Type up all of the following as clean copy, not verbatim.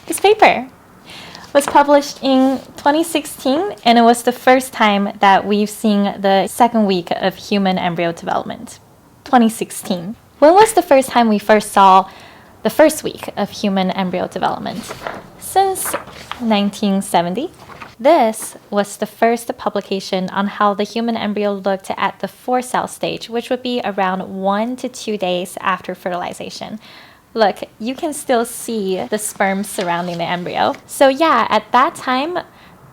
This paper was published in 2016, and it was the first time that we've seen the second week of human embryo development. 2016. When was the first time we first saw the first week of human embryo development? Since 1970. This was the first publication on how the human embryo looked at the 4-cell stage, which would be around 1 to 2 days after fertilization. Look, you can still see the sperm surrounding the embryo. So yeah, at that time,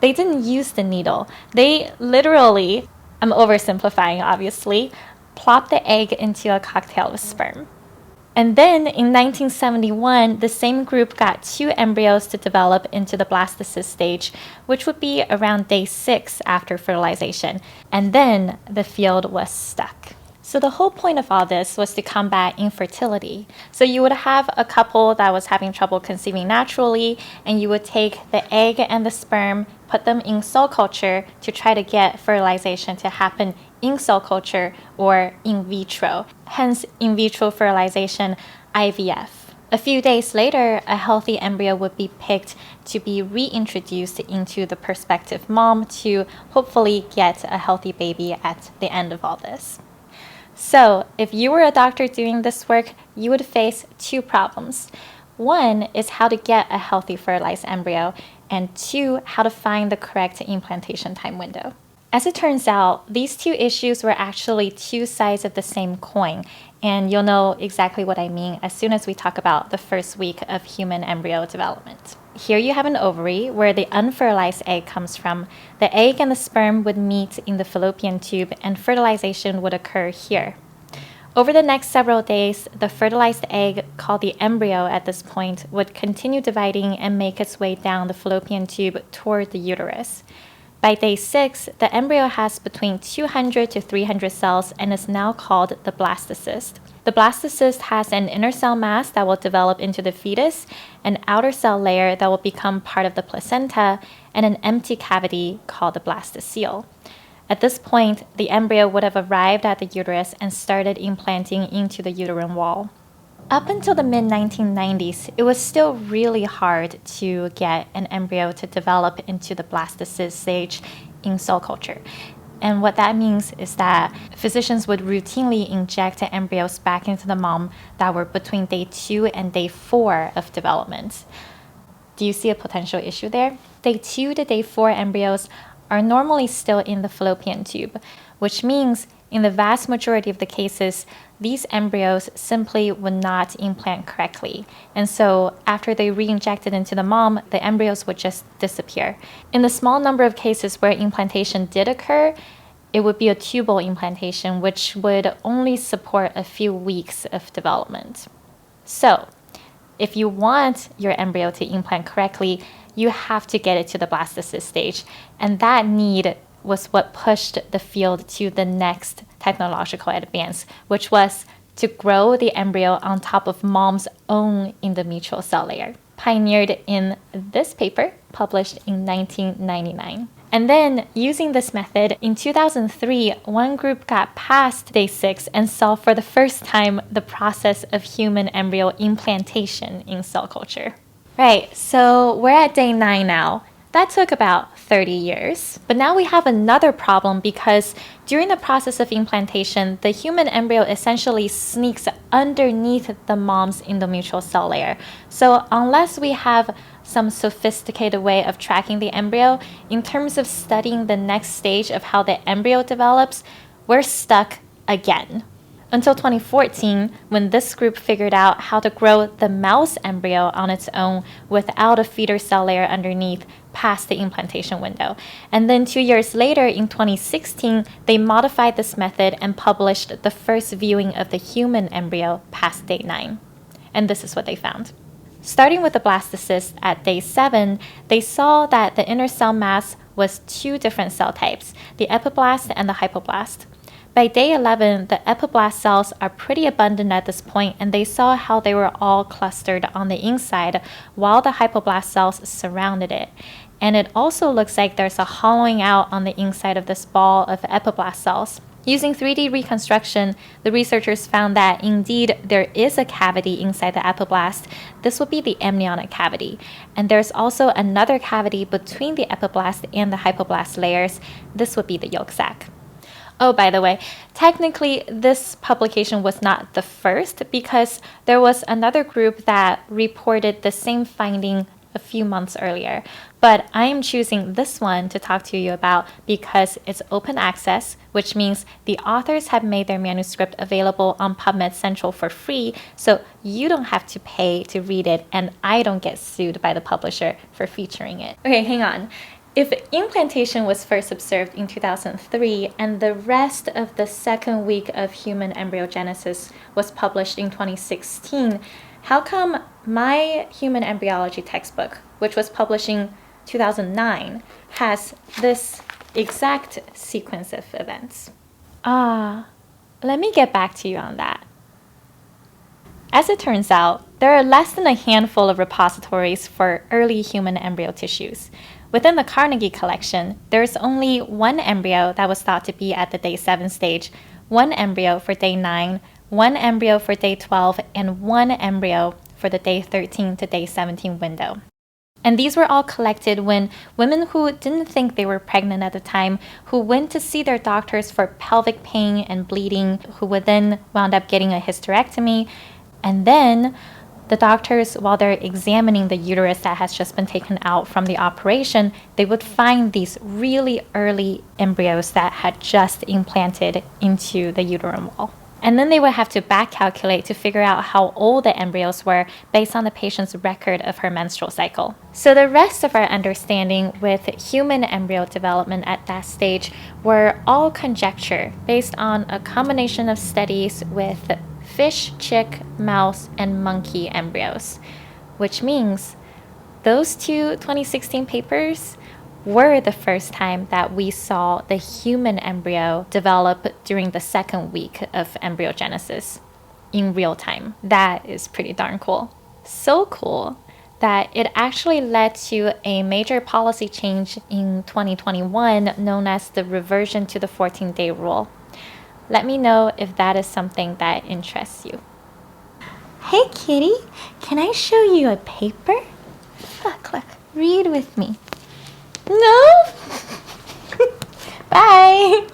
they didn't use the needle. They literally, I'm oversimplifying obviously, plopped the egg into a cocktail of sperm. And then in 1971, the same group got 2 embryos to develop into the blastocyst stage, which would be around day 6 after fertilization. And then the field was stuck. So the whole point of all this was to combat infertility. So you would have a couple that was having trouble conceiving naturally, and you would take the egg and the sperm, put them in cell culture to try to get fertilization to happen in cell culture or in vitro, hence in vitro fertilization, IVF. A few days later, a healthy embryo would be picked to be reintroduced into the prospective mom to hopefully get a healthy baby at the end of all this. So, if you were a doctor doing this work, you would face 2 problems. One is how to get a healthy fertilized embryo, and 2, how to find the correct implantation time window. As it turns out, these 2 issues were actually 2 sides of the same coin, and you'll know exactly what I mean as soon as we talk about the first week of human embryo development. Here you have an ovary where the unfertilized egg comes from. The egg and the sperm would meet in the fallopian tube, and fertilization would occur here. Over the next several days, the fertilized egg, called the embryo at this point, would continue dividing and make its way down the fallopian tube toward the uterus. By day 6, the embryo has between 200 to 300 cells and is now called the blastocyst. The blastocyst has an inner cell mass that will develop into the fetus, an outer cell layer that will become part of the placenta, and an empty cavity called the blastocele. At this point, the embryo would have arrived at the uterus and started implanting into the uterine wall. Up until the mid-1990s, it was still really hard to get an embryo to develop into the blastocyst stage in cell culture. And what that means is that physicians would routinely inject embryos back into the mom that were between day 2 and day 4 of development. Do you see a potential issue there? Day 2 to day 4 embryos are normally still in the fallopian tube, which means in the vast majority of the cases, these embryos simply would not implant correctly. And so after they re-injected into the mom, the embryos would just disappear. In the small number of cases where implantation did occur, it would be a tubal implantation, which would only support a few weeks of development. So if you want your embryo to implant correctly, you have to get it to the blastocyst stage. And that need was what pushed the field to the next technological advance, which was to grow the embryo on top of mom's own endometrial cell layer, pioneered in this paper published in 1999. And then, using this method, in 2003, one group got past day 6 and saw for the first time the process of human embryo implantation in cell culture. Right, so we're at day 9 now. That took about 30 years. But now we have another problem because during the process of implantation, the human embryo essentially sneaks underneath the mom's endometrial cell layer. So unless we have some sophisticated way of tracking the embryo, in terms of studying the next stage of how the embryo develops, we're stuck again. Until 2014, when this group figured out how to grow the mouse embryo on its own without a feeder cell layer underneath past the implantation window. And then 2 years later, in 2016, they modified this method and published the first viewing of the human embryo past day 9. And this is what they found. Starting with the blastocyst at day 7, they saw that the inner cell mass was 2 different cell types, the epiblast and the hypoblast. By day 11, the epiblast cells are pretty abundant at this point, and they saw how they were all clustered on the inside while the hypoblast cells surrounded it. And it also looks like there's a hollowing out on the inside of this ball of epiblast cells. Using 3D reconstruction, the researchers found that indeed there is a cavity inside the epiblast. This would be the amniotic cavity. And there's also another cavity between the epiblast and the hypoblast layers. This would be the yolk sac. Oh, by the way, technically this publication was not the first because there was another group that reported the same finding a few months earlier. But I am choosing this one to talk to you about because it's open access, which means the authors have made their manuscript available on PubMed Central for free, so you don't have to pay to read it, and I don't get sued by the publisher for featuring it. Okay, hang on. If implantation was first observed in 2003 and the rest of the second week of human embryogenesis was published in 2016, how come my human embryology textbook, which was published in 2009, has this exact sequence of events? Let me get back to you on that. As it turns out, there are less than a handful of repositories for early human embryo tissues. Within the Carnegie collection, there's only one embryo that was thought to be at the day 7 stage, one embryo for day 9, one embryo for day 12, and one embryo for the day 13 to day 17 window. And these were all collected when women who didn't think they were pregnant at the time, who went to see their doctors for pelvic pain and bleeding, who would then wound up getting a hysterectomy, and then the doctors, while they're examining the uterus that has just been taken out from the operation, they would find these really early embryos that had just implanted into the uterine wall. And then they would have to back calculate to figure out how old the embryos were based on the patient's record of her menstrual cycle. So the rest of our understanding with human embryo development at that stage were all conjecture based on a combination of studies with fish, chick, mouse, and monkey embryos, which means those two 2016 papers were the first time that we saw the human embryo develop during the second week of embryogenesis in real time. That is pretty darn cool. So cool that it actually led to a major policy change in 2021 known as the reversion to the 14-day rule. Let me know if that is something that interests you. Hey kitty, can I show you a paper? Look, read with me. No? Bye.